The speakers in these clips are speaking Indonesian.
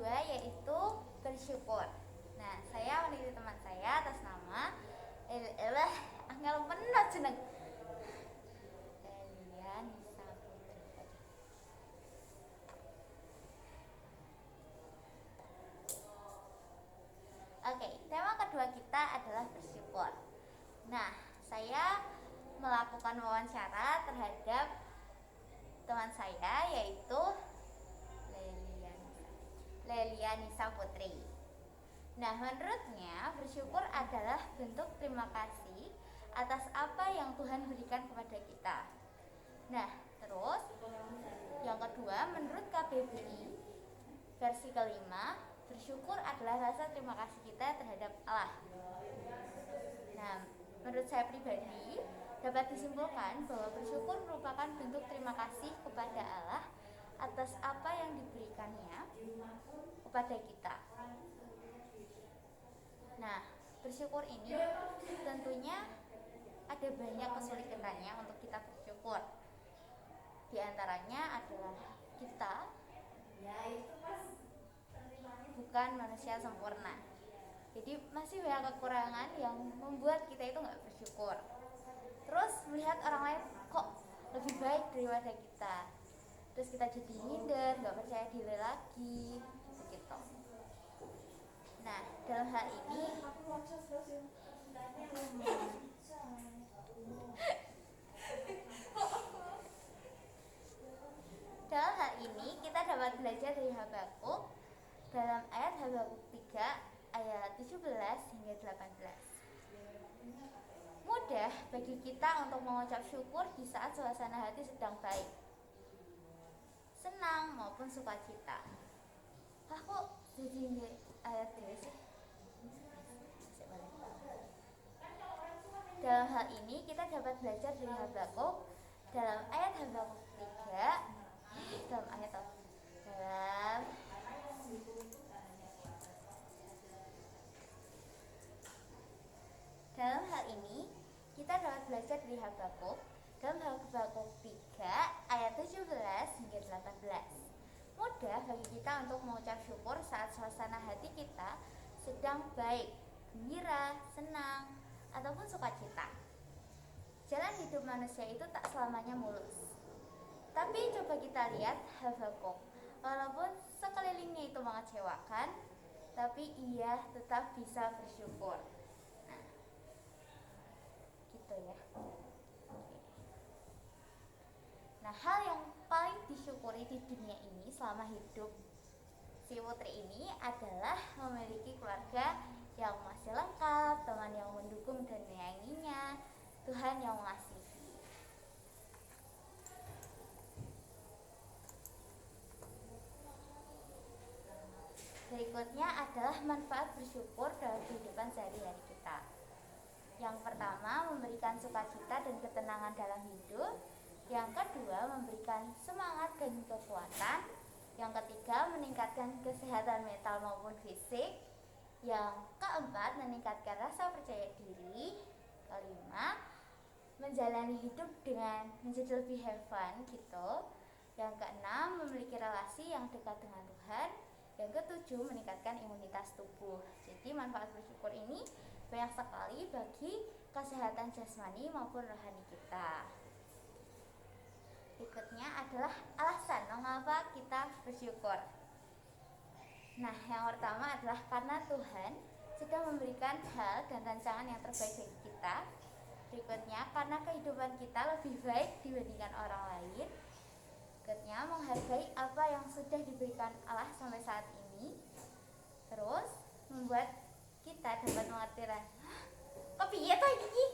kedua yaitu bersyukur. Nah, saya meniti teman saya atas nama angel penuh jeneng Elia Nisa Putri. Oke, tema kedua kita adalah bersyukur. Nah, saya melakukan wawancara terhadap teman saya yaitu Lelia Nisa Putri. Nah, menurutnya bersyukur adalah bentuk terima kasih atas apa yang Tuhan berikan kepada kita. Nah, terus yang kedua, menurut KBBI versi kelima, bersyukur adalah rasa terima kasih kita terhadap Allah. Nah, menurut saya pribadi dapat disimpulkan bahwa bersyukur merupakan bentuk terima kasih kepada Allah atas apa yang diberikannya kepada kita. Nah, bersyukur ini tentunya ada banyak kesulitannya untuk kita bersyukur. Di antaranya adalah kita bukan manusia sempurna. Jadi masih banyak kekurangan yang membuat kita itu nggak bersyukur. Terus melihat orang lain kok lebih baik daripada kita, terus kita jadi minder, nggak percaya diri lagi, begitu. Nah, dalam hal ini kita dapat belajar dari Habakuk dalam ayat Habakuk 3 ayat 17 hingga 18. Mudah bagi kita untuk mengucap syukur di saat suasana hati sedang baik, senang maupun sukacita. Kok jadi ayat ini sih? Dalam hal ini kita dapat belajar dari Habakuk dalam ayat Habakuk 3 dalam hal ini kita dapat belajar dari Habakuk dalam Habakuk 3 ayat 17 hingga 18. Mudah bagi kita untuk mengucap syukur saat suasana hati kita sedang baik, gembira, senang, ataupun sukacita. Jalan hidup manusia itu tak selamanya mulus. Tapi coba kita lihat Habakuk. Walaupun sekelilingnya itu mengecewakan, tapi ia tetap bisa bersyukur. Nah, gitu ya. Nah, hal yang paling disyukuri di dunia ini selama hidup si putri ini adalah memiliki keluarga yang masih lengkap, teman yang mendukung dan menyayanginya, Tuhan yang mengasihi. Berikutnya adalah manfaat bersyukur dalam kehidupan sehari-hari kita. Yang pertama, memberikan sukacita dan ketenangan dalam hidup. Yang kedua, memberikan semangat dan kekuatan. Yang ketiga, meningkatkan kesehatan mental maupun fisik. Yang keempat, meningkatkan rasa percaya diri. Kelima, menjalani hidup dengan menjadi lebih have fun gitu. Yang keenam, memiliki relasi yang dekat dengan Tuhan. Yang ketujuh, meningkatkan imunitas tubuh. Jadi manfaat bersyukur ini banyak sekali bagi kesehatan jasmani maupun rohani kita. Berikutnya adalah alasan mengapa kita bersyukur. Nah, yang pertama adalah karena Tuhan sudah memberikan hal dan rancangan yang terbaik bagi kita. Berikutnya, karena kehidupan kita lebih baik dibandingkan orang lain. Berikutnya, menghargai apa yang sudah diberikan Allah sampai saat ini. Terus, membuat kita dapat mengerti kok piye to iki?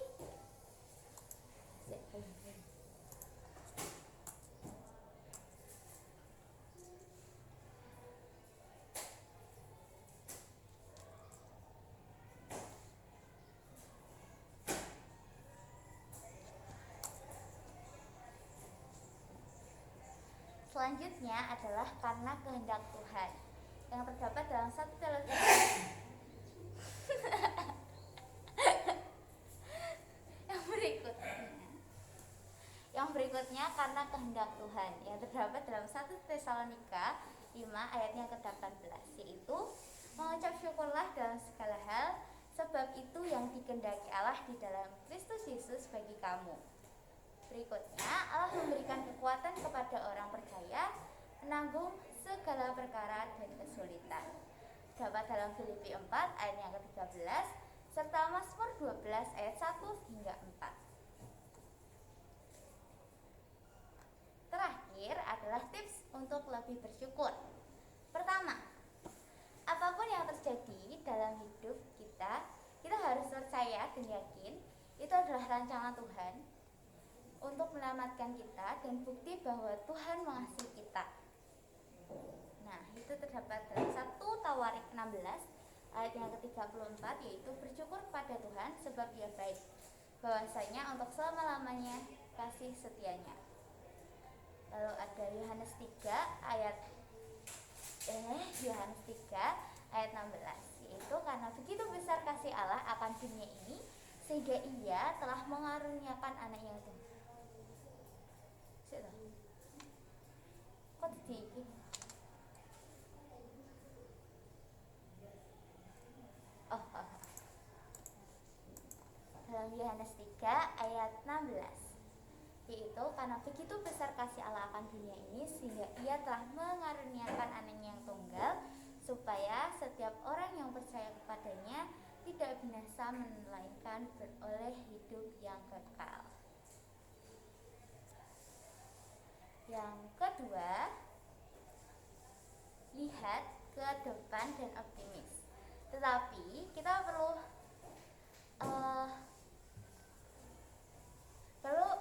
Selanjutnya adalah karena kehendak Tuhan yang terdapat dalam 1 Korintus yang berikutnya karena kehendak Tuhan yang terdapat dalam 1 Tesalonika 5 ayatnya ke-18, yaitu mengucap syukurlah dalam segala hal, sebab itu yang dikehendaki Allah di dalam Kristus Yesus bagi kamu. Berikutnya, Allah memberikan kekuatan kepada orang percaya menanggung segala perkara dan kesulitan. Dapat dalam Filipi 4 ayat yang ke-13 serta Mazmur 12 ayat 1 hingga 4. Terakhir adalah tips untuk lebih bersyukur. Pertama, apapun yang terjadi dalam hidup kita harus percaya dan yakin itu adalah rancangan Tuhan untuk menyelamatkan kita dan bukti bahwa Tuhan mengasihi kita. Nah, itu terdapat dalam 1 Tawarik 16 ayat yang ke-34, yaitu bersyukur kepada Tuhan sebab Dia baik, bahwasanya untuk selama-lamanya kasih setianya. Lalu ada Yohanes 3 ayat 16, yaitu karena begitu besar kasih Allah akan dunia ini sehingga Ia telah mengaruniakan anaknya itu. Kok di dalam Yohanes 3 ayat 16, yaitu karena begitu besar kasih Allah akan dunia ini sehingga Ia telah mengaruniakan anaknya yang tunggal, supaya setiap orang yang percaya kepadanya tidak binasa melainkan beroleh hidup yang kekal. Yang kedua, lihat ke depan dan optimis. Tetapi kita perlu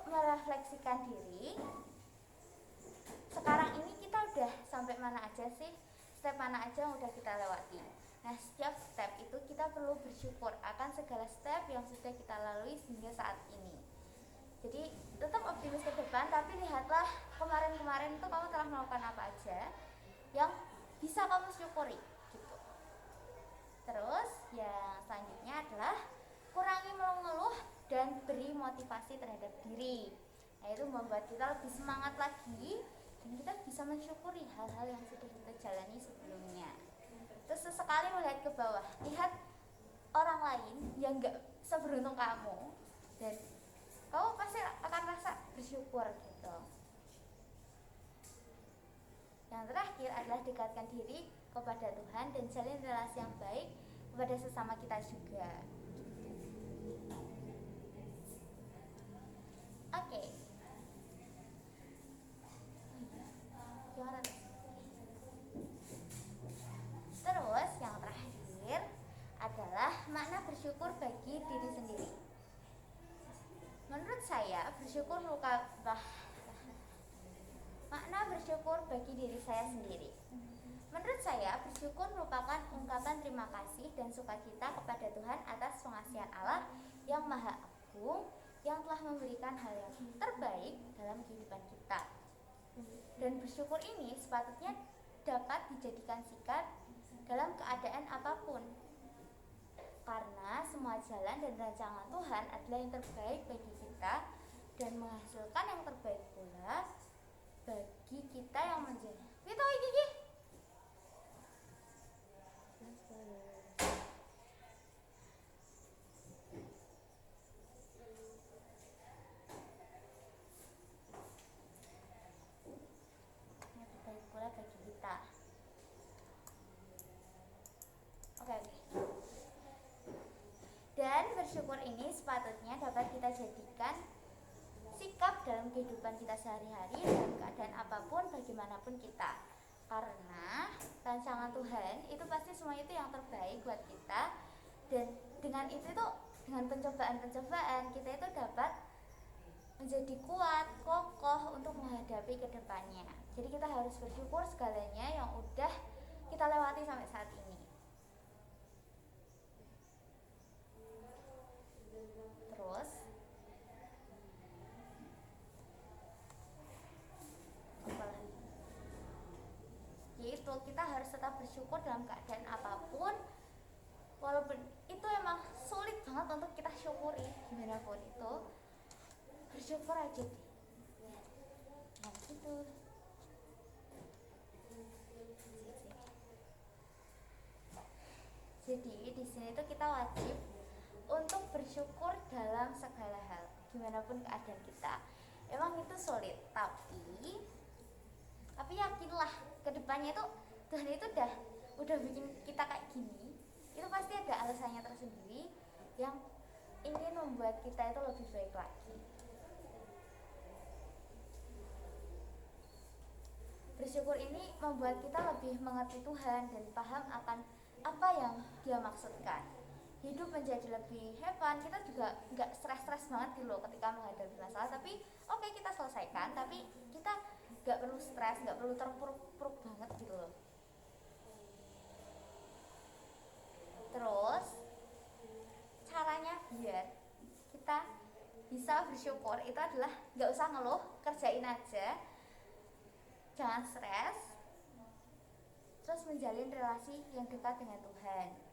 merefleksikan diri. Sekarang ini kita udah sampai mana aja sih? Step mana aja yang udah kita lewati. Nah, setiap step itu kita perlu bersyukur akan segala step yang sudah kita lalui hingga saat ini. Jadi tetap optimis ke depan, tapi lihatlah kemarin-kemarin itu kamu telah melakukan apa aja yang bisa kamu syukuri gitu. Terus yang selanjutnya adalah kurangi mengeluh dan beri motivasi terhadap diri. Nah, itu membuat kita lebih semangat lagi dan kita bisa mensyukuri hal-hal yang sudah kita jalani sebelumnya. Terus sesekali melihat ke bawah, lihat orang lain yang gak seberuntung kamu dan kamu pasti akan rasa bersyukur gitu. Yang terakhir adalah dekatkan diri kepada Tuhan dan jalin relasi yang baik kepada sesama kita juga. Oke. Terus yang terakhir adalah makna bersyukur bagi diri sendiri. Menurut saya makna bersyukur bagi diri saya sendiri. Menurut saya, bersyukur merupakan ungkapan terima kasih dan sukacita kepada Tuhan atas pengasihan Allah yang Maha Agung yang telah memberikan hal yang terbaik dalam kehidupan kita. Dan bersyukur ini sepatutnya dapat dijadikan sikap dalam keadaan apapun, karena semua jalan dan rancangan Tuhan adalah yang terbaik bagi kita dan menghasilkan yang terbaik pula bagi kita yang menjadi bagi kita. Oke. Dan bersyukur ini sepatutnya dapat kita jadikan sikap dalam kehidupan kita sehari-hari dalam keadaan apapun, bagaimanapun kita. Karena rancangan Tuhan itu pasti semua itu yang terbaik buat kita, dan dengan itu tuh, dengan pencobaan-pencobaan kita itu dapat menjadi kuat, kokoh untuk menghadapi kedepannya. Jadi kita harus bersyukur segalanya yang udah kita lewati sampai saat ini. Terus yaitu kita harus tetap bersyukur dalam keadaan apapun, walaupun itu emang sulit banget untuk kita syukuri gimana pun itu, bersyukur aja deh. Nah gitu. Jadi di sini tuh kita wajib untuk bersyukur dalam segala hal, gimana pun keadaan kita. Emang itu sulit, tapi yakinlah kedepannya itu Tuhan itu udah bikin kita kayak gini, itu pasti ada alasannya tersendiri yang ingin membuat kita itu lebih baik lagi. Bersyukur ini membuat kita lebih mengerti Tuhan dan paham akan apa yang Dia maksudkan. Hidup menjadi lebih hebat. Kita juga nggak stres banget gitu loh ketika menghadapi masalah. Tapi oke, kita selesaikan. Tapi kita nggak perlu stres, nggak perlu terpuruk-puruk banget gitu loh. Terus caranya biar kita bisa bersyukur itu adalah nggak usah ngeluh, kerjain aja, jangan stres, terus menjalin relasi yang dekat dengan Tuhan.